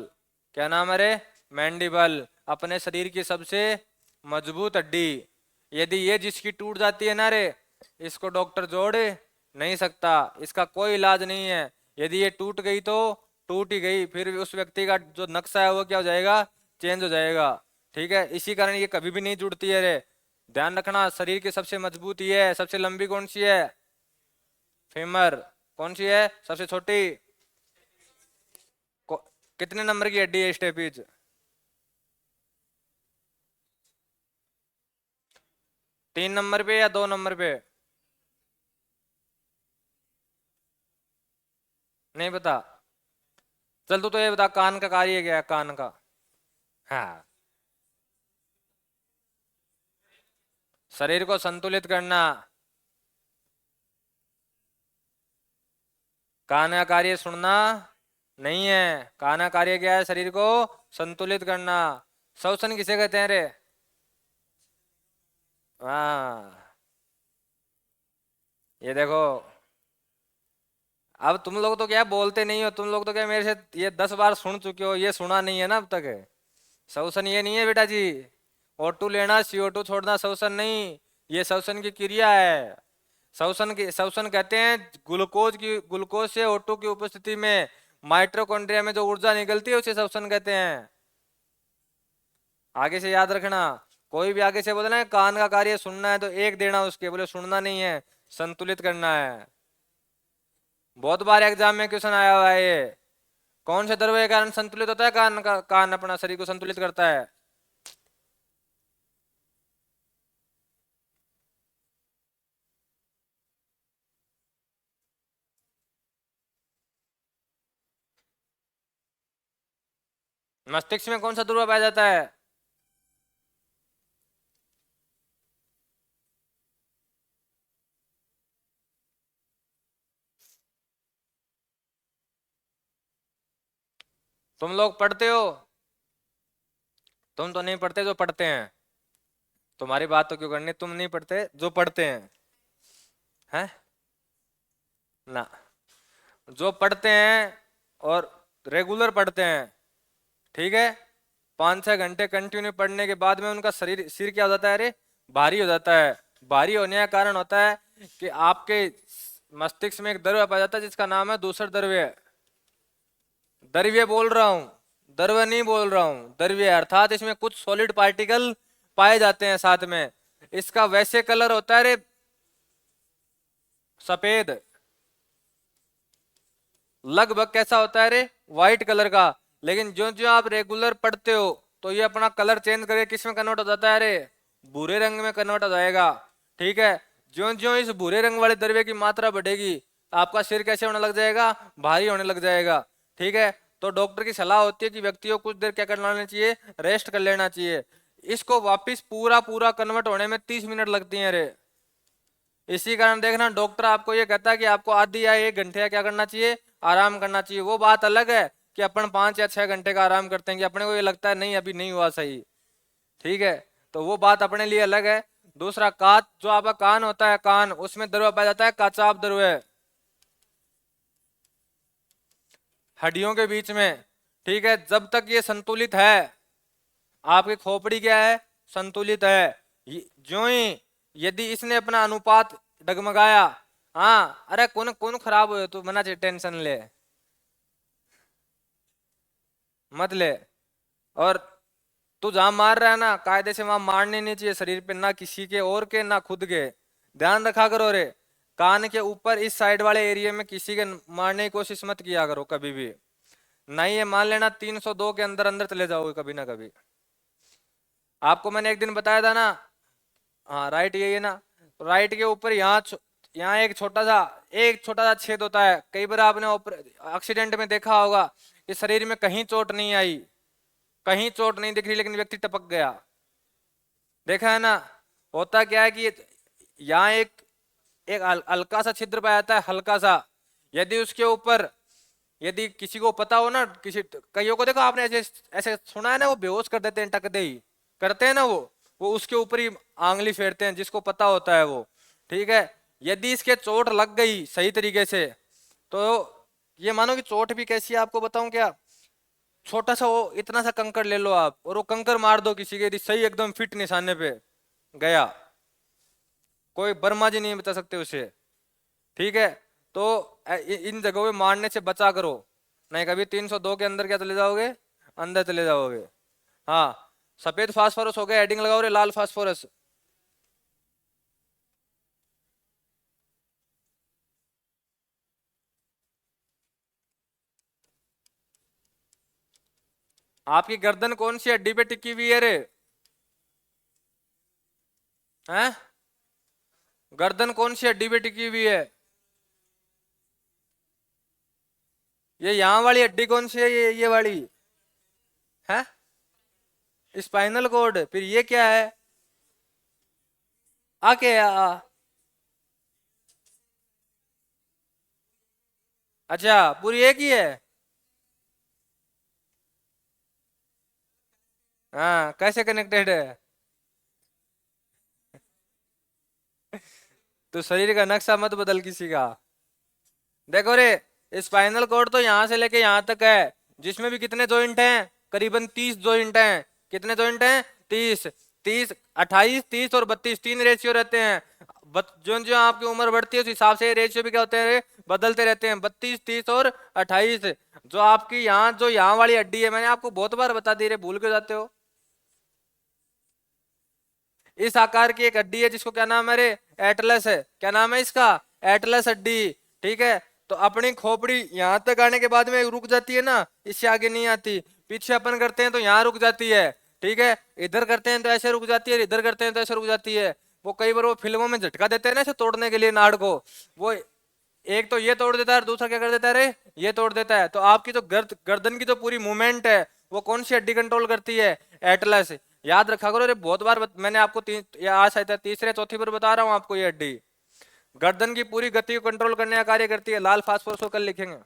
क्या नाम है रे? मैंडिबल। अपने शरीर की सबसे मजबूत हड्डी। यदि ये जिसकी टूट जाती है ना रे, इसको डॉक्टर जोड़ नहीं सकता, इसका कोई इलाज नहीं है। यदि ये टूट गई तो टूट ही गई, फिर उस व्यक्ति का जो नक्शा है वो क्या हो जाएगा? चेंज हो जाएगा। ठीक है, इसी कारण ये कभी भी नहीं जुड़ती है रे। ध्यान रखना, शरीर की सबसे मजबूत ये है। सबसे लंबी कौन सी है? फीमर। कौन सी है सबसे छोटी? कितने नंबर की हड्डी है स्टेपीज? 3 नंबर पे या 2 नंबर पे? नहीं पता? चल तू तो ये बता, कान का कार्य क्या है कान का? हाँ, शरीर को संतुलित करना। कान का कार्य सुनना नहीं है। कान का कार्य क्या है? शरीर को संतुलित करना। श्वसन किसे कहते हैं रे? हाँ, ये देखो, अब तुम लोग तो क्या बोलते नहीं हो, तुम लोग तो क्या मेरे से ये 10 बार सुन चुके हो, ये सुना नहीं है ना अब तक। श्वसन ये नहीं है बेटा जी। O2 लेना, CO2 छोड़ना श्वसन नहीं। ये श्वसन की क्रिया है। श्वसन कहते हैं ग्लूकोज से O2 की उपस्थिति में माइटोकॉन्ड्रिया में जो ऊर्जा निकलती है उसे श्वसन कहते हैं। आगे से याद रखना। कोई भी आगे से बोले ना कान का कार्य सुनना है तो एक देना उसके, बोले सुनना नहीं है, संतुलित करना है। बहुत बार एग्जाम में क्वेश्चन आया हुआ है ये। कौन से द्रव्य के कारण संतुलित होता है कान का? कान अपना शरीर को संतुलित करता है। मस्तिष्क में कौन सा द्रव्य पाया जाता है? तुम लोग पढ़ते हो? तुम तो नहीं पढ़ते, जो पढ़ते हैं। तुम्हारी बात तो क्यों करनी, तुम नहीं पढ़ते, जो पढ़ते हैं। हैं? ना, जो पढ़ते हैं और रेगुलर पढ़ते हैं, ठीक है, 5-6 घंटे कंटिन्यू पढ़ने के बाद में उनका शरीर सिर क्या हो जाता है? अरे भारी हो जाता है। भारी होने का कारण होता है कि आपके मस्तिष्क में एक द्रव्य पाया जाता है जिसका नाम है दूसरा द्रव्य। द्रव्य बोल रहा हूं, द्रव्य नहीं बोल रहा हूं, द्रव्य अर्थात इसमें कुछ सॉलिड पार्टिकल पाए जाते हैं साथ में। इसका वैसे कलर होता है रे सफेद। लगभग कैसा होता है रे? व्हाइट कलर का। लेकिन जो जो आप रेगुलर पढ़ते हो तो ये अपना कलर चेंज करके किस में कन्वर्ट हो जाता है रे? भूरे रंग में कन्वर्ट हो जाएगा। ठीक है, जो जो इस भूरे रंग वाले द्रव्य की मात्रा बढ़ेगी, आपका सिर कैसे होने लग जाएगा? भारी होने लग जाएगा। ठीक है, तो डॉक्टर की सलाह होती है कि व्यक्तियों को कुछ देर क्या कर लेना चाहिए? रेस्ट कर लेना चाहिए। इसको वापिस पूरा पूरा कन्वर्ट होने में 30 मिनट लगती है रे। इसी कारण देखना डॉक्टर आपको ये कहता है कि आपको आधी या 1 घंटे का क्या करना चाहिए? आराम करना चाहिए। वो बात अलग है कि अपन 5 या 6 घंटे का आराम करते हैं कि अपने को ये लगता है नहीं अभी नहीं हुआ सही। ठीक है, तो वो बात अपने लिए अलग है। दूसरा, काच जो आपका कान होता है, कान उसमें द्रव्य पाया जाता है काचाप द्रव्य हड्डियों के बीच में। ठीक है, जब तक ये संतुलित है, आपकी खोपड़ी क्या है? संतुलित है। जो ही यदि इसने अपना अनुपात डगमगाया, हाँ अरे कौन कौन खराब हो तू मना टेंशन ले मत ले। और तू जहां मार रहा है ना, कायदे से वहां मारने नहीं चाहिए शरीर पे, ना किसी के और के ना खुद के। ध्यान रखा करो रे, कान के ऊपर इस साइड वाले एरिया में किसी के मारने की कोशिश मत किया करो कभी भी। नहीं, ये मान लेना 302 के अंदर अंदर चले जाओगे कभी ना कभी। आपको मैंने एक दिन बताया था ना, हाँ राइट यही है ना, राइट के ऊपर यहाँ एक छोटा सा छेद होता है। कई बार आपने एक्सीडेंट में देखा होगा कि शरीर में कहीं चोट नहीं आई, कहीं चोट नहीं दिख रही, लेकिन व्यक्ति टपक गया। देखा है ना? होता क्या है कि यहाँ एक एक हल्का सा छिद्र पाया जाता है, हल्का सा। यदि उसके ऊपर, यदि किसी को पता हो ना, किसी कईयों को देखो आपने ऐसे ऐसे सुना है ना, वो बेहोश कर देते हैं, टकते ही करते हैं ना, वो उसके ऊपर ही आंगली फेरते हैं, जिसको पता होता है वो। ठीक है, यदि इसके चोट लग गई सही तरीके से, तो ये मानो कि चोट भी कैसी है आपको बताऊं क्या। छोटा सा वो इतना सा कंकड़ ले लो आप, और वो कंकड़ मार दो किसी के, यदि सही एकदम फिट निशाने पे गया, कोई बर्मा जी नहीं बता सकते उसे। ठीक है, तो इन जगहों पे मारने से बचा करो, नहीं कभी 302 के अंदर क्या चले जाओगे, अंदर चले जाओगे। हाँ, सफेद फास्फोरस हो गया, हेडिंग लगाओ रे, लाल फास्फोरस। आपकी गर्दन कौन सी हड्डी पे टिकी हुई है रे? हैं? गर्दन कौन सी हड्डी पे टिकी हुई है? ये यहाँ वाली हड्डी कौन सी है, ये वाली है स्पाइनल कॉर्ड। फिर ये क्या है, आके अच्छा पूरी एक ही है। हाँ, कैसे कनेक्टेड है? तो शरीर का नक्शा मत बदल किसी का। देखो रे, स्पाइनल कॉर्ड तो यहाँ से लेके यहाँ तक है, जिसमें भी कितने जॉइंट हैं, करीबन 30 जॉइंट हैं। कितने जॉइंट हैं? 30। 30, 28, 30 और 32, 3 रेशियो रहते हैं। जो जो आपकी उम्र बढ़ती है उस हिसाब से रेशियो भी क्या होते हैं, बदलते रहते हैं। 32, 30 और 28। जो आपकी यहाँ वाली हड्डी है, मैंने आपको बहुत बार बता दी रे, भूल क्यों जाते हो। इस आकार की एक हड्डी है जिसको क्या नाम है रे, एटलस है। क्या नाम है इसका? एटलस हड्डी। ठीक है, तो अपनी खोपड़ी यहाँ तक आने के बाद में रुक जाती है ना, इससे आगे नहीं आती। पीछे अपन करते हैं तो यहाँ रुक जाती है। ठीक है, इधर करते हैं तो ऐसे रुक जाती है, इधर करते हैं तो ऐसे रुक जाती है। वो कई बार वो फिल्मों में झटका देते हैं ना, ऐसे तोड़ने के लिए नाड़ को, वो एक तो ये तोड़ देता है और दूसरा क्या कर देता है रे, ये तोड़ देता है। तो आपकी जो गर्दन की जो पूरी मूवमेंट है, वो कौन सी हड्डी कंट्रोल करती है? एटलस। याद रखा करो रे, बहुत बार मैंने आपको या आज शायद तीसरे चौथी बार बता रहा हूँ आपको, ये हड्डी गर्दन की पूरी गति को कंट्रोल करने का कार्य करती है। लाल फास्फोरस को कल लिखेंगे।